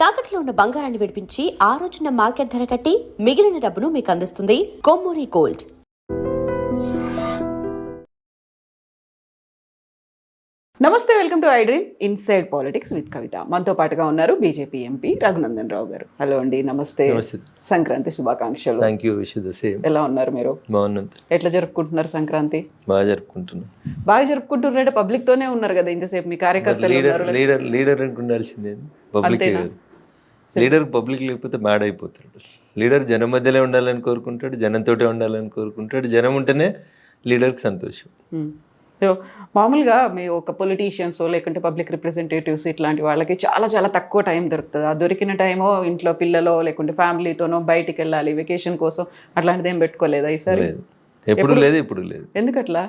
తాకట్లో ఉన్న బంగారాన్ని విడిపించి ఆ రోజున మార్కెట్ ధర కట్టి మిగిలిన డబ్బును మీకు అందిస్తుంది కొమ్మూరి గోల్డ్. నమస్తే, welcome to I dream inside politics with Kavitha. మనతో పాటుగా ఉన్నారు బీజేపీ ఎంపీ రఘునందన్ రావు గారు. హలో అండి, నమస్తే. సంక్రాంతి శుభాకాంక్షలు. Thank you. Wish the same. ఎలా ఉన్నారు మీరు? బాగున్నాం. ఎట్లా జరుపుకుంటున్నారు సంక్రాంతి? బాగా జరుపుకుంటున్నాం. బాగా జరుపుకుంటున్నారంటే పబ్లిక్ తోనే ఉన్నారు కదా ఇంతసేపు, మీ కార్యకర్తలు లీడర్ అనుకు ఉండాల్సిందే, పబ్లిక్. లీడర్ పబ్లిక్ లేకపోతే మ్యాడ్ అయిపోతాడు. లీడర్ జనం మధ్యలో ఉండాలని కోరుకుంటాడు, జనంతోటే ఉండాలని కోరుకుంటాడు. జనం ఉంటేనే లీడర్కి సంతోషం. సో మామూలుగా మీ ఒక పొలిటీషియన్స్ లేకుంటే పబ్లిక్ రిప్రజెంటేటివ్స్ ఇట్లాంటి వాళ్ళకి చాలా చాలా తక్కువ టైం దొరుకుతుంది. ఆ దొరికిన టైమో ఇంట్లో పిల్లలో లేకుంటే ఫ్యామిలీతోనో బయటికి వెళ్ళాలి, వెకేషన్ కోసం, అట్లాంటిది ఏం పెట్టుకోలేదా ఈసారి? ఎప్పుడు లేదు, ఇప్పుడు లేదు. ఎందుకట్లా?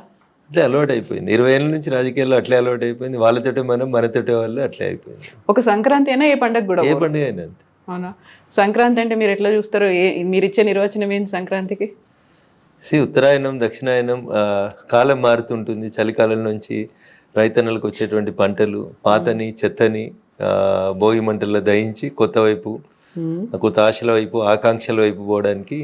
అట్లే అలవాటు అయిపోయింది. 20 ఏళ్ళ నుంచి రాజకీయాల్లో అట్లే అలవాటు అయిపోయింది. వాళ్ళతోటే మనం, మనతోటే వాళ్ళు, అట్లే అయిపోయింది. ఒక సంక్రాంతి అయినా ఏ పండుగ కూడా? ఏ పండుగ అయినా అంతే. అవునా? సంక్రాంతి అంటే మీరు ఎట్లా చూస్తారు? మీరు ఇచ్చే నిర్వచనం ఏంటి సంక్రాంతికి? ఉత్తరాయణం, దక్షిణాయనం, కాలం మారుతుంటుంది. చలికాలం నుంచి రైతన్నలకు వచ్చేటువంటి పంటలు పాతని చెత్తని భోగి మంటల్లో దహించి కొత్త వైపు, కొత్త ఆశల వైపు, ఆకాంక్షల వైపు పోవడానికి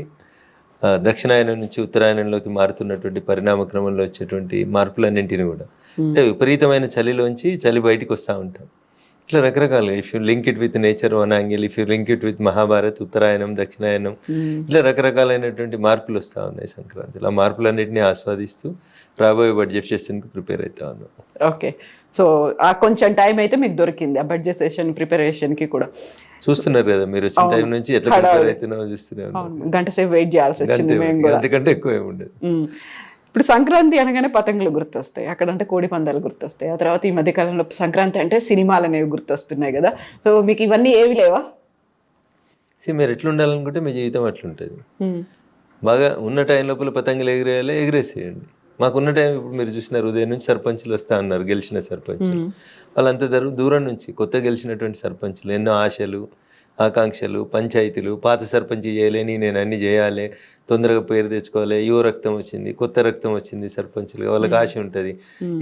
దక్షిణాయనం నుంచి ఉత్తరాయణంలోకి మారుతున్నటువంటి పరిణామ క్రమంలో వచ్చేటువంటి మార్పులన్నింటినీ కూడా, అంటే విపరీతమైన చలిలోంచి చలి బయటికి వస్తూ ఉంటాం. ఇట్లా రకరకాలుగా, if you link it with nature one angle, if you link it with Mahabharat, ఉత్తరాయణం, దక్షిణాయనం, ఇట్లా రకరకాలైనటువంటి మార్పులు వస్తూ ఉన్నాయి సంక్రాంతిలో. ఆ మార్పులన్నింటినీ ఆస్వాదిస్తూ రాబోయే బడ్జెట్ సెషన్కి ప్రిపేర్ అవుతా ఉన్నాం. ఓకే, సో ఆ కొంచెం టైం అయితే మీకు దొరికింది ఆ బడ్జెట్ సెషన్ ప్రిపరేషన్కి కూడా. చూస్తున్నారు కదా మీరు, వచ్చిన టైం నుంచి ఎట్లా ప్రిపేర్ అవుతున్నామో చూస్తున్నాం. గంట సేపు వెయిట్ చేయాల్సి వచ్చింది. అంతకంటే ఎక్కువ ఏముండదు. ఇప్పుడు సంక్రాంతి అనగానే పతంగులు గుర్తొస్తాయి, అక్కడంటే కోడి పందాలు గుర్తొస్తాయి. ఆ తర్వాత ఈ మధ్యకాలంలో సంక్రాంతి అంటే సినిమాలు అనేవి గుర్తొస్తున్నాయి కదా. సో మీకు ఇవన్నీ ఏవి లేవా? మీరు ఎట్లా ఉండాలనుకుంటే మీ జీవితం అట్లుంటుంది. బాగా ఉన్న టైం లోపల పతంగులు ఎగిరేయాలి, ఎగిరేసేయండి. మాకున్న టైం ఇప్పుడు మీరు చూసినారు, ఉదయం నుంచి సర్పంచులు వస్తా ఉన్నారు, గెలిచిన సర్పంచులు. వాళ్ళంతా దూరం నుంచి కొత్త గెలిచినటువంటి సర్పంచులు ఎన్నో ఆశలు, ఆకాంక్షలు, పంచాయతీలు. పాత సర్పంచ్ చేయలేని నేను అన్ని చేయాలి, తొందరగా పేరు తెచ్చుకోవాలి, యువ రక్తం వచ్చింది, కొత్త రక్తం వచ్చింది సర్పంచులుగా. వాళ్ళకి ఆశ ఉంటుంది,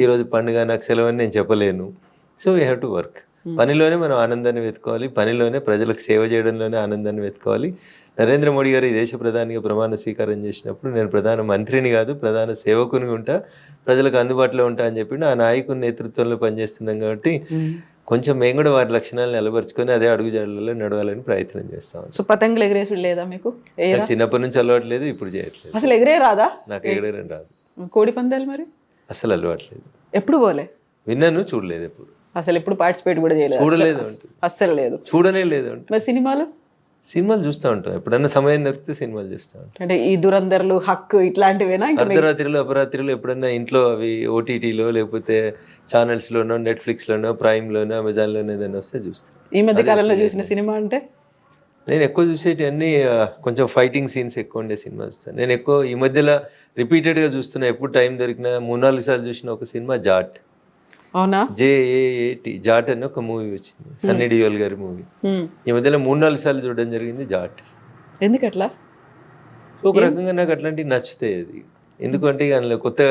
ఈరోజు పండుగ నాకు సెలవు అని నేను చెప్పలేను. So we have to work. పనిలోనే మనం ఆనందాన్ని వెతుకోవాలి, పనిలోనే ప్రజలకు సేవ చేయడంలోనే ఆనందాన్ని వెతుకోవాలి. నరేంద్ర మోడీ గారు ఈ దేశ ప్రధానిగా ప్రమాణ స్వీకారం చేసినప్పుడు నేను ప్రధాన మంత్రిని కాదు, ప్రధాన సేవకుని ఉంటా, ప్రజలకు అందుబాటులో ఉంటా అని చెప్పి ఆ నాయకుని నేతృత్వంలో పనిచేస్తున్నాం. కాబట్టి కొంచెం మేము కూడా వారి లక్షణాలు నిలబరుచుకొని అదే అడుగుజాడలలో నడవాలని ప్రయత్నం చేస్తాం. సో పతంగులు ఎగిరేసి లేదా మీకు? చిన్నప్పటి నుంచి అలవాట్లేదు, ఇప్పుడు చేయట్లేదు. అసలు ఎగిరే రాదా? నాకు ఎగరేయడం రాదు. కోడి పందాలు మరి అసలు అలవాట్లేదు. ఎప్పుడు పోలే? విన్నాను, చూడలేదు. ఎప్పుడు అసలు ఎప్పుడు పార్టిసిపేట్ కూడా చేయలేదు? చూడలేదు, అస్సలు లేదు, చూడనే లేదు. మరి సినిమాలు చూస్తూ ఉంటాం, ఎప్పుడన్నా సమయం దొరికితే సినిమాలు చూస్తూ ఉంటాం. అంటే ఈ దురందర్లు, హక్కు ఇట్లాంటివేనా? అర్ధరాత్రిలో, అపరాత్రిలో ఎప్పుడన్నా ఇంట్లో అవి ఓటీటీలో లేకపోతే ఛానల్స్లోనో, నెట్ఫ్లిక్స్లోనో, ప్రైమ్లోనో, అమెజాన్లోనో ఏదైనా వస్తే చూస్తాను. ఈ మధ్య కాలంలో చూసిన సినిమా అంటే నేను ఎక్కువ చూసేటి అన్నీ కొంచెం ఫైటింగ్ సీన్స్ ఎక్కువ ఉండే సినిమా చూస్తాను. నేను ఎక్కువ ఈ మధ్యలో రిపీటెడ్గా చూస్తున్నా, ఎప్పుడు టైం దొరికినా 3-4 సార్లు చూసిన ఒక సినిమా జాట్. అవునా? JAAT జాట్ అని ఒక మూవీ వచ్చింది, సన్నీ డియోల్ గారి మూవీ. ఈ మధ్యలో 3-4 సార్లు చూడడం జరిగింది జాట్. ఎందుకట్లా? ఒక రకంగా నాకు అట్లాంటివి నచ్చుతాయి. అది ఎందుకంటే అందులో కొత్త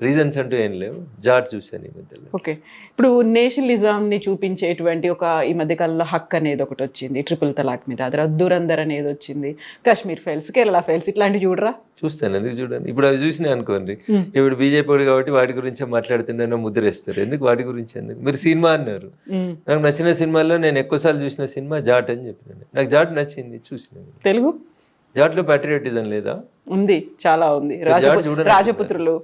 రీజన్స్ అంటూ ఏం లేవు. జాట్ చూశాను ఈ మధ్యలో. ఓకే, ఇప్పుడు నేషనలిజంని చూపించేటువంటి ఒక ఈ మధ్యకాలంలో హక్ అనేది ఒకటి వచ్చింది, ట్రిపుల్ తలాక్ మీద. అదే దురందర్ అనేది వచ్చింది, కాశ్మీర్ ఫైల్స్, కేరళ ఫైల్స్, ఇట్లాంటివి చూడరా? చూస్తాను, ఎందుకు చూడండి. ఇప్పుడు అవి చూసినా అనుకోండి, ఇప్పుడు బీజేపీ కాబట్టి వాటి గురించే మాట్లాడుతున్నానో ముద్రేస్తారు. ఎందుకు వాటి గురించి? ఎందుకు? మీరు సినిమా అన్నారు, నాకు నచ్చిన సినిమాల్లో నేను ఎక్కువసార్లు చూసిన సినిమా జాట్ అని చెప్పినాను. నాకు జాట్ నచ్చింది, చూసిన. తెలుగు జాట్లో ప్యాట్రియాటిజం లేదా? ఉంది, చాలా ఉంది. రాజపుత్రులు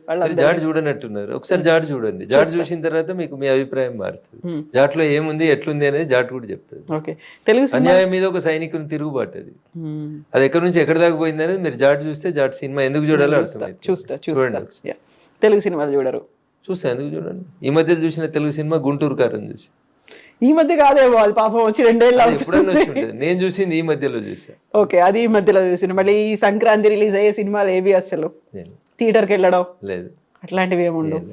జాట్ చూడనట్టున్నారు. ఒకసారి జాట్ చూడండి. జాట్ చూసిన తర్వాత మీకు మీ అభిప్రాయం మారుతుంది. జాట్లో ఏముంది, ఎట్లుంది అనేది జాట్ కూడా చెప్తుంది. అన్యాయం మీద ఒక సైనికుని తిరుగుబాటు అది. అది ఎక్కడి నుంచి ఎక్కడి దాకా పోయింది అనేది మీరు జాట్ చూస్తే, జాట్ సినిమా ఎందుకు చూడాలో అర్థమైంది. చూడండి. తెలుగు సినిమాలు చూడరు? చూస్తా, ఎందుకు చూడండి. ఈ మధ్య చూసిన తెలుగు సినిమా గుంటూరు కారం చూసి. ఈ మధ్య కాదేమో, వాళ్ళు పాపం వచ్చి 2 ఏళ్ళు నేను చూసింది ఈ మధ్యలో చూసా. ఓకే, అది ఈ మధ్యలో చూసిన. మళ్ళీ ఈ సంక్రాంతి రిలీజ్ అయ్యే సినిమాలు ఏవి అసలు థియేటర్కి వెళ్ళడం లేదు, అట్లాంటివి ఏముండవు.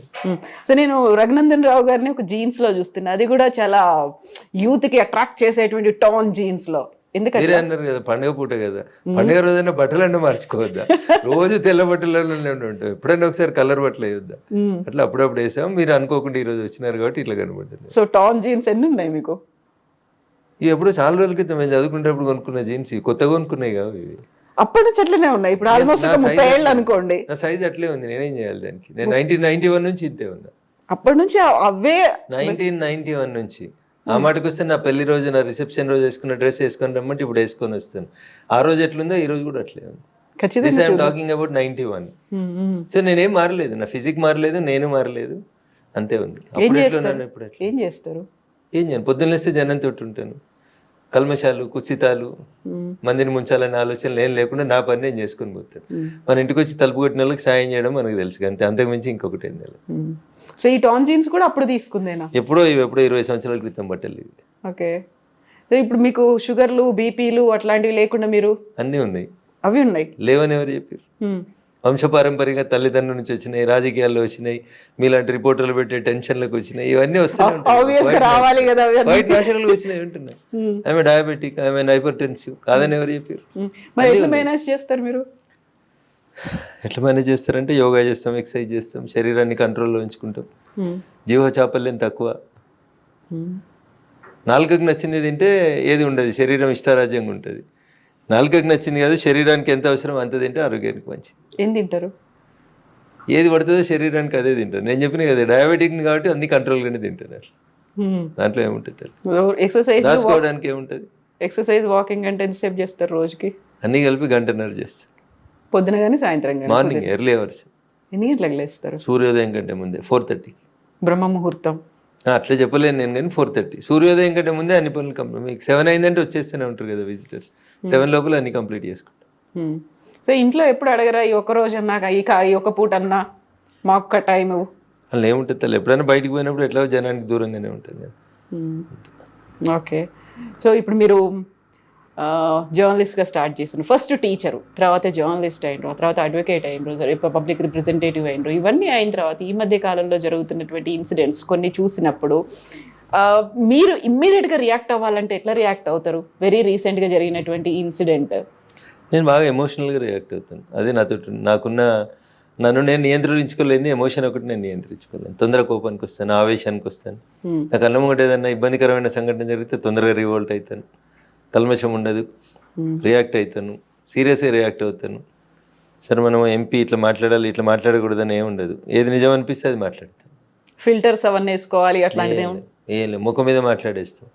సో నేను రఘునందన్ రావు గారిని ఒక జీన్స్ లో చూస్తున్నా, అది కూడా చాలా యూత్ కి అట్రాక్ట్ చేసేటువంటి టోన్ జీన్స్ లో. మీరే అన్నారు కదా పండుగ పూట కదా, పండుగ రోజైనా బట్టలన్నా మార్చుకోవద్దా? రోజు తెల్ల బట్టలలోనే ఉంటాం, ఎప్పుడైనా ఒకసారి కలర్ బట్టలు వేయొద్దా? అట్లా అప్పుడప్పుడు వేసాం. మీరు అనుకోకుండా ఈ రోజు వచ్చినారు కాబట్టి ఇట్లా కనబడ్డది. సో టాన్ జీన్స్ ఎన్ని ఉన్నాయి మీకు? ఇవి ఎప్పుడో చాలా రోజుల క్రితం మేము చదువుకునేటప్పుడు కొనుక్కున్న జీన్స్ ఇవి కొత్తగా కొనుక్కున్నాయి కావు ఇవి. అప్పటి నుంచి అట్లనే ఉన్నాయి. ఇప్పుడు ఆల్మోస్ట్ ఒక 30 ఏళ్ళు అనుకోండి. నా సైజ్ అట్లే ఉంది, నేనేం చేయాలి దానికి? నేను 1991 నుంచి ఇంతే ఉన్నా. అప్పటి నుంచి అవే 1991 నుంచి. ఆ మాటకు వస్తే నా పెళ్లి రోజు, నా రిసెప్షన్ రోజు వేసుకున్న డ్రెస్ వేసుకొని రమ్మంటే ఇప్పుడు వేసుకొని వస్తాను. ఆ రోజు ఎట్లుందో ఈ రోజు కూడా అట్లే ఉంది. Talking about 91. సో నేనేం మారలేదు, నా ఫిజిక్ మారలేదు, నేను మారలేదు, అంతే ఉంది. అప్పుడు ఎట్లున్నాను ఇప్పుడు అట్లా. ఏం చేస్తారు? ఏం చేయను, పొద్దున్న లేస్తే జనం తోటి ఉంటాను. కల్మషాలు, కుత్సితాలు, మందిని ముంచాలనే ఆలోచనలు ఏం లేకుండా నా పని నేను చేసుకొని పోతాను. మన ఇంటికి వచ్చి తలుపు కొట్టిన వాళ్ళకి సాయం చేయడం మనకు తెలుసు, అంతే, అంతకుమించి ఇంకొకటి ఏం లేదు. సో ఈ టాన్ జీన్స్ కూడా అప్పుడు తీసుకుందేనా? ఎప్పుడో 20 సంవత్సరాల క్రితం బట్టలు ఇవి. ఓకే. సో ఇప్పుడు మీకు షుగర్లు, బీపీలు అట్లాంటివి లేకుండా మీరు అన్నీ ఉన్నాయి. అవి ఉన్నాయి లేవని ఎవరు చెప్పారు? వంశపారంపర్యంగా తల్లిదండ్రుల నుంచి వచ్చినాయి, రాజకీయాల్లో వచ్చినాయి, మీలాంటి రిపోర్టర్లు పెట్టే టెన్షన్లకు వచ్చినాయి, ఇవన్నీ వస్తున్నాయి. రావాలి కదా. వైట్ నేషనల్ వచ్చినాయి ఉంటున్నాయి. ఆమె డయాబెటిక్, ఆమె హైపర్ టెన్సివ్ కాదని ఎవరు చెప్పారు? మరి ఎట్లా మేనేజ్ చేస్తారు మీరు? ఎట్లా మేనేజ్ చేస్తారంటే యోగా చేస్తాం, ఎక్సర్సైజ్ చేస్తాం, శరీరాన్ని కంట్రోల్లో ఉంచుకుంటాం, జీవ చాపల్యం తక్కువ. నాలుకకు నచ్చింది తింటే ఏది ఉండదు, శరీరం ఇష్టారాజ్యంగా ఉంటుంది. నాలుకకు నచ్చింది కాదు, శరీరానికి ఎంత అవసరం అంత తింటే ఆరోగ్యానికి మంచిది. ఏం తింటారు? ఏది పడుతుందో శరీరానికి అదే తింటారు. నేను చెప్పిన కదా డయాబెటిక్ కాబట్టి అన్ని కంట్రోల్గానే తింటారు. అట్లా దాంట్లో ఏముంటుంది? ఎక్సర్సైజ్ రాసుకోవడానికి ఏముంటుంది? ఎక్సర్సైజ్, వాకింగ్ అంటే ఎంతసేపు చేస్తారు రోజుకి? అన్నీ కలిపి 1.5 గంటలు చేస్తారు. పొద్దున కానీ సాయంత్రం కానీ? Morning early hours. ఎన్ని గంటలకు లేస్తారు? సూర్యోదయం కంటే ముందే 4:30. బ్రహ్మ ముహూర్తం అట్లా చెప్పలేను నేను, కానీ 4:30 సూర్యోదయం కంటే ముందే అన్ని పనులు కంప్లీట్. మీకు 7 అయిందంటే వచ్చేస్తూనే ఉంటారు కదా విజిటర్స్. 7 లోపల అన్ని కంప్లీట్ చేసుకుంటాం. సో ఇంట్లో ఎప్పుడు అడగరా ఈ ఒక్క రోజు అన్నా, ఈ ఒక్క పూట అన్నా మాకు ఒక టైం? అలా ఏముంటుంది తల్లి, ఎప్పుడైనా బయటకు పోయినప్పుడు ఎట్లా జనానికి దూరంగానే ఉంటుంది కదా. ఓకే. సో ఇప్పుడు మీరు జర్నలిస్ట్గా స్టార్ట్ చేశారు, ఫస్ట్ టీచరు, తర్వాత జర్నలిస్ట్ అయినరు, తర్వాత అడ్వకేట్ అయినరు, పబ్లిక్ రిప్రజెంటేటివ్ అయినరు. ఇవన్నీ అయిన తర్వాత ఈ మధ్య కాలంలో జరుగుతున్నటువంటి ఇన్సిడెంట్స్ కొన్ని చూసినప్పుడు మీరు ఇమ్మీడియట్గా రియాక్ట్ అవ్వాలంటే ఎట్లా రియాక్ట్ అవుతారు? వెరీ రీసెంట్గా జరిగినటువంటి ఇన్సిడెంట్. నేను బాగా ఎమోషనల్గా రియాక్ట్ అవుతాను. అదే నన్ను నేను నియంత్రించుకోలేదు, ఎమోషన్ ఒకటి నేను నియంత్రించుకోలేను. తొందర కోపానికి వస్తాను, ఆవేశానికి వస్తాను. నాకు అన్నం ఒకటి ఏదన్నా ఇబ్బందికరమైన సంఘటన జరిగితే తొందరగా రివోల్ట్ అవుతాను. కల్మషం ఉండదు, రియాక్ట్ అవుతాను, సీరియస్గా రియాక్ట్ అవుతాను. సరే మనం ఎంపీ ఇట్లా మాట్లాడాలి, ఇట్లా మాట్లాడకూడదని ఏమి ఉండదు, ఏది నిజం అనిపిస్తే అది మాట్లాడతాను. ఫిల్టర్స్ అవన్నీ వేసుకోవాలి అట్లాంటిది ఏం లేదు, ముఖం మీద మాట్లాడేస్తాం.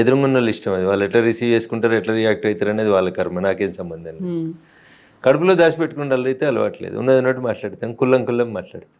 ఎదురుకున్న వాళ్ళు ఇష్టం, అది వాళ్ళు ఎట్లా రిసీవ్ చేసుకుంటారు, ఎట్లా రియాక్ట్ అవుతారు అనేది వాళ్ళ కర్మ, నాకేం సంబంధం లేదు. కడుపులో దాచిపెట్టుకున్న వాళ్ళు అయితే అలవాట్లేదు, ఉన్నది ఉన్నట్టు మాట్లాడతాం, కుల్లం మాట్లాడతాం.